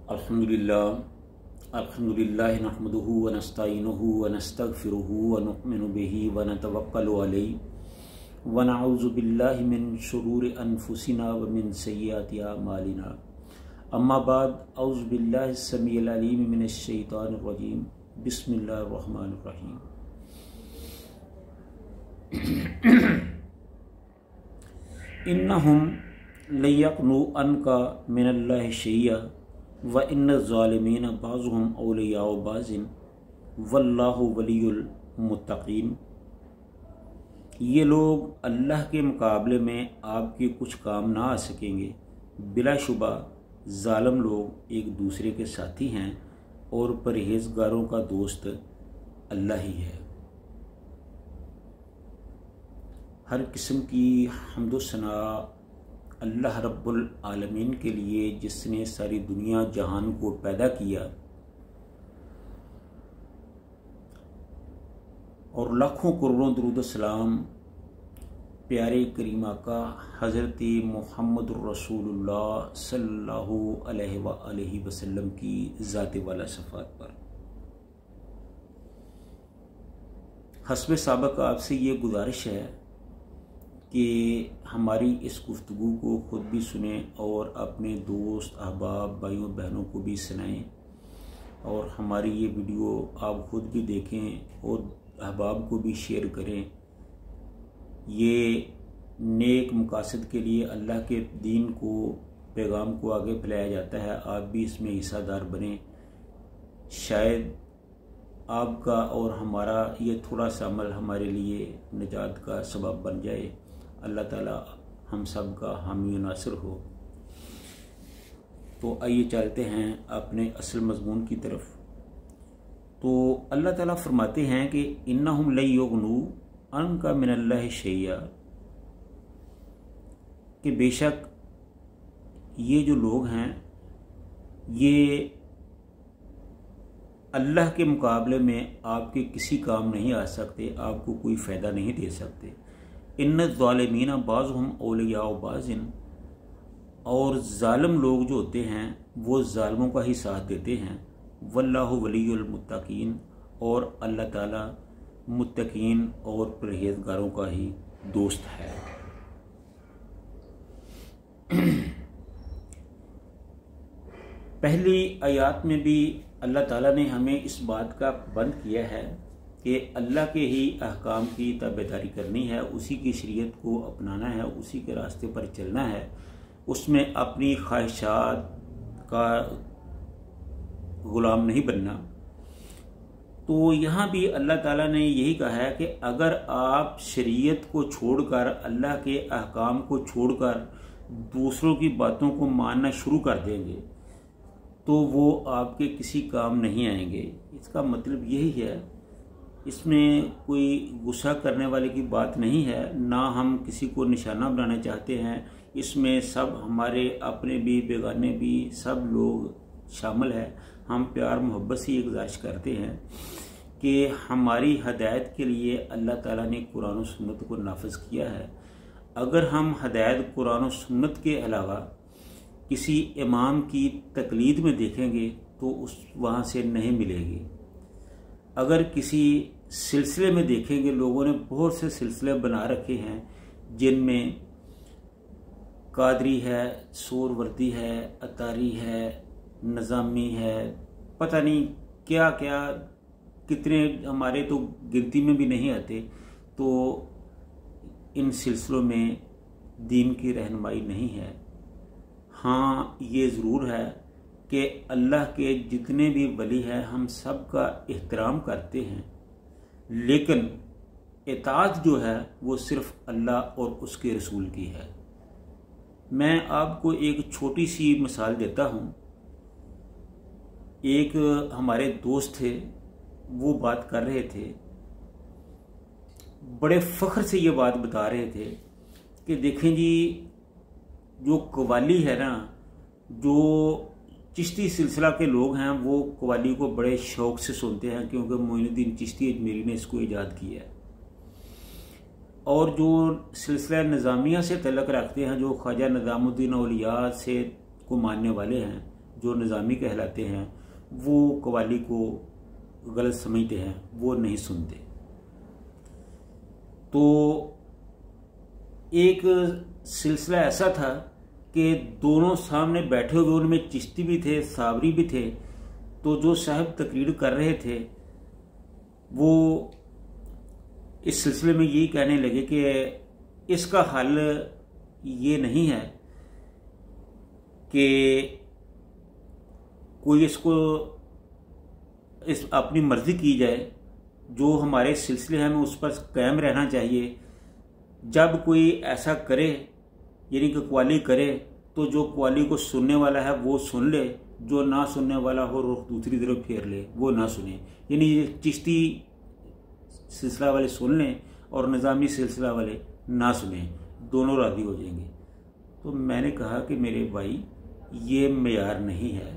अल्हम्दुलिल्लाह नहमदुहु व नस्तईनुहु व नस्तगफिरुहु व नु'मिनु बिही व नतवक्कलु अलैहि व नऊज़ु बिल्लाहि मिन शुरूरि अनफुसिना व मिन सय्यिआति अमालिना। अम्मा बाद, औज़ु बिल्लाहि समीइल अलीम मिनश शैतानिर रजीम। बिस्मिल्लाहिर रहमानिर रहीम। इन्नहुम लयक़नु अन्का मिनल्लाहि शैय्या व इन्न ज़ालिमीन बाज़ुहुम औलियाउ बाज़िन वल्लाहु वलियुल मुत्तक़ीन। ये लोग अल्लाह के मुकाबले में आपके कुछ काम ना आ सकेंगे। बिलाशुबा ज़ालिम लोग एक दूसरे के साथी हैं और परहेज़गारों का दोस्त अल्लाह ही है। हर किस्म की हम्दो सना अल्लाह रब्बुल आलमीन के लिए, जिसने सारी दुनिया जहान को पैदा किया, और लाखों करोड़ों दुरूद सलाम प्यारे करीम आका हज़रत मुहम्मद रसूलुल्लाह सल्लल्लाहु अलैहि वसल्लम की ज़ात वाला सफ़ात पर। हस्ब साबक आपसे ये गुजारिश है कि हमारी इस गुफ्तगू को ख़ुद भी सुने और अपने दोस्त अहबाब भाइयों बहनों को भी सुनाएं, और हमारी ये वीडियो आप ख़ुद भी देखें और अहबाब को भी शेयर करें। ये नेक मकासद के लिए अल्लाह के दीन को, पैगाम को आगे फैलाया जाता है। आप भी इसमें हिस्सादार बने। शायद आपका और हमारा ये थोड़ा सा अमल हमारे लिए निजात का सबब बन जाए। अल्लाह ताला हम सब का हामी नासिर हो। तो आइए चलते हैं अपने असल मज़मून की तरफ। तो अल्लाह ताला फरमाते हैं कि इन्नहुम लयग़नु अन्का मिनल्लाहि शैय्या, कि बेशक ये जो लोग हैं ये अल्लाह के मुकाबले में आपके किसी काम नहीं आ सकते, आपको कोई फ़ायदा नहीं दे सकते। इन्न ज़ालिमीन बाज़ुहुम औलियाउ बाज़िन, और ज़ालिम लोग जो होते हैं वो ज़ालिमों का ही साथ देते हैं। वल्लाहु वलियुल मुत्तक़ीन, और अल्लाह ताला मुत्तक़ीन और परहेज़गारों का ही दोस्त है। पहली आयत में भी अल्लाह ताला ने हमें इस बात का पाबंद किया है कि अल्लाह के ही अहकाम की ताबेदारी करनी है, उसी की शरीयत को अपनाना है, उसी के रास्ते पर चलना है, उसमें अपनी ख्वाहिशात का ग़ुलाम नहीं बनना। तो यहाँ भी अल्लाह ताला ने यही कहा है कि अगर आप शरीयत को छोड़कर, अल्लाह के अहकाम को छोड़कर दूसरों की बातों को मानना शुरू कर देंगे तो वो आपके किसी काम नहीं आएंगे। इसका मतलब यही है। इसमें कोई गुस्सा करने वाले की बात नहीं है, ना हम किसी को निशाना बनाना चाहते हैं। इसमें सब हमारे अपने भी बेगाने भी सब लोग शामिल हैं। हम प्यार मोहब्बत से ये गुजारिश करते हैं कि हमारी हदायत के लिए अल्लाह ताला ने कुरान और सुन्नत को नाफिज किया है। अगर हम हदायत कुरान और सुन्नत के अलावा किसी इमाम की तकलीद में देखेंगे तो उस वहाँ से नहीं मिलेगी। अगर किसी सिलसिले में देखेंगे, लोगों ने बहुत से सिलसिले बना रखे हैं जिनमें कादरी है, सोरवर्दी है, अतारी है, नज़ामी है, पता नहीं क्या क्या, कितने हमारे तो गिनती में भी नहीं आते। तो इन सिलसिलों में दीन की रहनुमाई नहीं है। हाँ, ये ज़रूर है कि अल्लाह के जितने भी वली हैं हम सब का एहतराम करते हैं, लेकिन इताअत जो है वो सिर्फ अल्लाह और उसके रसूल की है। मैं आपको एक छोटी सी मिसाल देता हूँ। एक हमारे दोस्त थे, वो बात कर रहे थे, बड़े फ़ख्र से ये बात बता रहे थे कि देखें जी, जो कव्वाली है ना, जो चिश्ती सिलसिला के लोग हैं वो कव्वाली को बड़े शौक़ से सुनते हैं, क्योंकि मोइनुद्दीन चिश्ती अजमेरी ने इसको ईजाद किया है। और जो सिलसिला निज़ामिया से तल्लुक़ रखते हैं, जो ख्वाजा निज़ामुद्दीन औलिया से को मानने वाले हैं, जो निज़ामी कहलाते हैं, वो कव्वाली को गलत समझते हैं, वो नहीं सुनते। तो एक सिलसिला ऐसा था कि दोनों सामने बैठे हुए, उनमें चिश्ती भी थे, साबरी भी थे। तो जो साहब तकरीर कर रहे थे वो इस सिलसिले में यही कहने लगे कि इसका हल ये नहीं है कि कोई इसको इस अपनी मर्जी की जाए, जो हमारे सिलसिले हैं हमें उस पर कायम रहना चाहिए। जब कोई ऐसा करे, यानी कि कव्वाली करे, तो जो कव्वाली को सुनने वाला है वो सुन ले, जो ना सुनने वाला हो रुख दूसरी तरफ फेर ले, वो ना सुने। यानी चिश्ती सिलसिला वाले सुन लें और निज़ामी सिलसिला वाले ना सुने, दोनों राज़ी हो जाएंगे। तो मैंने कहा कि मेरे भाई ये मेयार नहीं है,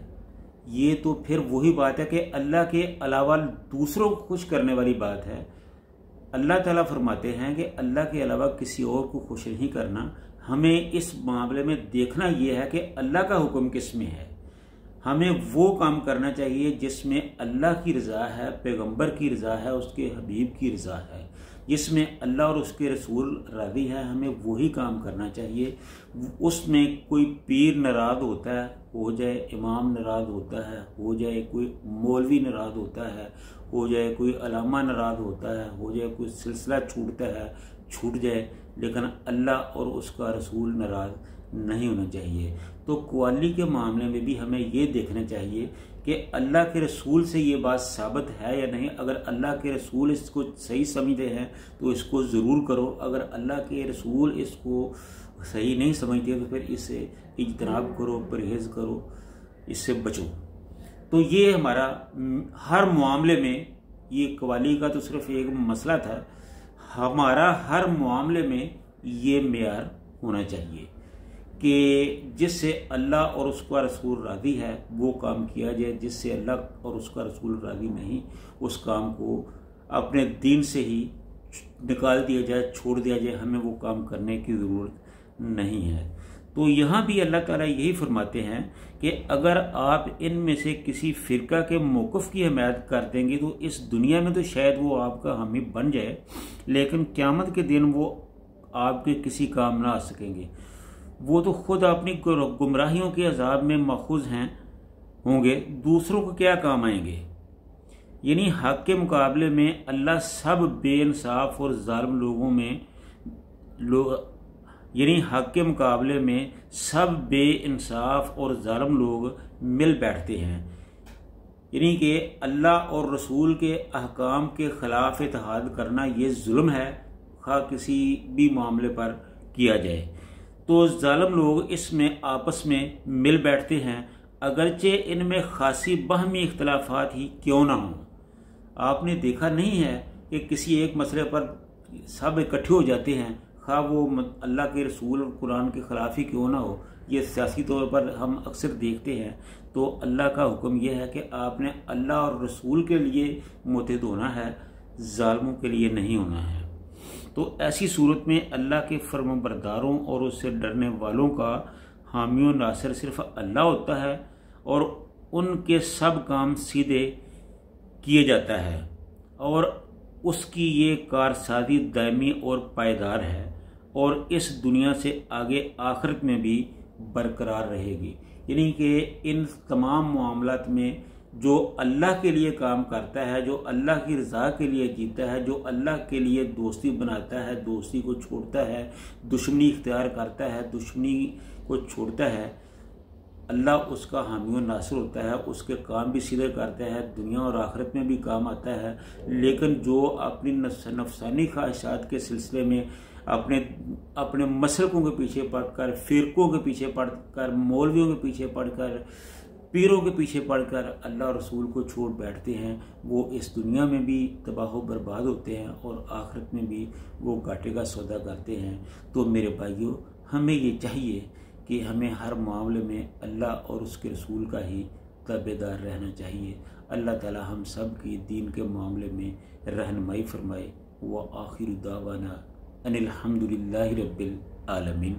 ये तो फिर वही बात है कि अल्लाह के अलावा दूसरों को खुश करने वाली बात है। अल्लाह ताला फरमाते हैं कि अल्लाह के अलावा किसी और को खुश नहीं करना। हमें इस मामले में देखना यह है कि अल्लाह का हुक्म किस में है। हमें वो काम करना चाहिए जिसमें अल्लाह की रज़ा है, पैगंबर की रज़ा है, उसके हबीब की रज़ा है, जिसमें अल्लाह और उसके रसूल राज़ी है, हमें वही काम करना चाहिए। उसमें कोई पीर नाराज़ होता है हो जाए, इमाम नाराज़ होता है हो जाए, कोई मौलवी नाराज़ होता है हो जाए, कोई अलामा नाराज़ होता है हो जाए, कोई सिलसिला छूटता है छूट जाए, लेकिन अल्लाह और उसका रसूल नाराज़ नहीं होना चाहिए। तो कव्वाली के मामले में भी हमें ये देखना चाहिए कि अल्लाह के रसूल से ये बात साबित है या नहीं। अगर अल्लाह के रसूल इसको सही समझते हैं तो इसको ज़रूर करो, अगर अल्लाह के रसूल इसको सही नहीं समझते तो फिर इससे इज्तनाब करो, परहेज़ करो, इससे बचो। तो ये हमारा हर मामले में, ये कव्वाली का तो सिर्फ एक मसला था, हमारा हर मामले में ये मेयार होना चाहिए कि जिससे अल्लाह और उसका रसूल राज़ी है वो काम किया जाए, जिससे अल्लाह और उसका रसूल राज़ी नहीं उस काम को अपने दीन से ही निकाल दिया जाए, छोड़ दिया जाए, हमें वो काम करने की ज़रूरत नहीं है। तो यहाँ भी अल्लाह ताला यही फरमाते हैं कि अगर आप इनमें से किसी फ़िरका के मौक़िफ़ की हिमायत कर देंगे तो इस दुनिया में तो शायद वो आपका हामी बन जाए, लेकिन क़यामत के दिन वो आपके किसी काम ना आ सकेंगे। वो तो खुद अपनी गुमराहियों के अजाब में मखूज़ हैं होंगे, दूसरों को क्या काम आएंगे। यानी हक़ के मुकाबले में अल्लाह सब बेइंसाफ और ज़ालिम लोगों में यानी हक़ के मुकाबले में सब बेइंसाफ और ज़ालिम लोग मिल बैठते हैं। यानी कि अल्लाह और रसूल के अहकाम के ख़िलाफ़ इत्तेहाद करना ये जुल्म है, खा किसी भी मामले पर किया जाए। तो ज़ालिम लोग इसमें आपस में मिल बैठते हैं, अगरचे इनमें खासी बाहमी इख्तलाफात ही क्यों ना हों। आपने देखा नहीं है कि किसी एक मसले पर सब इकट्ठे हो जाते हैं, खा वो अल्लाह के रसूल और कुरान के ख़िलाफ़ ही क्यों ना हो। ये सियासी तौर पर हम अक्सर देखते हैं। तो अल्लाह का हुक्म यह है कि आपने अल्लाह और रसूल के लिए मुत्तहिद होना है, ज़ालिमों के लिए नहीं होना है। तो ऐसी सूरत में अल्लाह के फर्माबरदारों और उससे डरने वालों का हामी और नासिर सिर्फ अल्लाह होता है और उनके सब काम सीधे किए जाता है और उसकी ये कारसादी दायमी और पायदार है और इस दुनिया से आगे आखिरत में भी बरकरार रहेगी। यानी कि इन तमाम मामलात में जो अल्लाह के लिए काम करता है, जो अल्लाह की रज़ा के लिए जीता है, जो अल्लाह के लिए दोस्ती बनाता है, दोस्ती को छोड़ता है, दुश्मनी इख्तियार करता है, दुश्मनी को छोड़ता है, अल्लाह उसका हामी और नासिर होता है, उसके काम भी सीधे करता है, दुनिया और आखिरत में भी काम आता है। लेकिन जो अपनी नफसानी ख्वाहिशात के सिलसिले में अपने मसलकों के पीछे पड़कर, फ़िरकों के पीछे पड़कर, मौलवियों के पीछे पड़कर, पीरों के पीछे पड़कर अल्लाह रसूल को छोड़ बैठते हैं, वो इस दुनिया में भी तबाह व बर्बाद होते हैं और आखिरत में भी वो घाटे का सौदा करते हैं। तो मेरे भाइयों, हमें ये चाहिए कि हमें हर मामले में अल्लाह और उसके रसूल का ही ताबेदार रहना चाहिए। अल्लाह ताला हम सब की दीन के मामले में रहनुमाई फरमाए। व आखिर दावाना अनिल हम्दुलिल्लाहि रब्बिल आलमीन।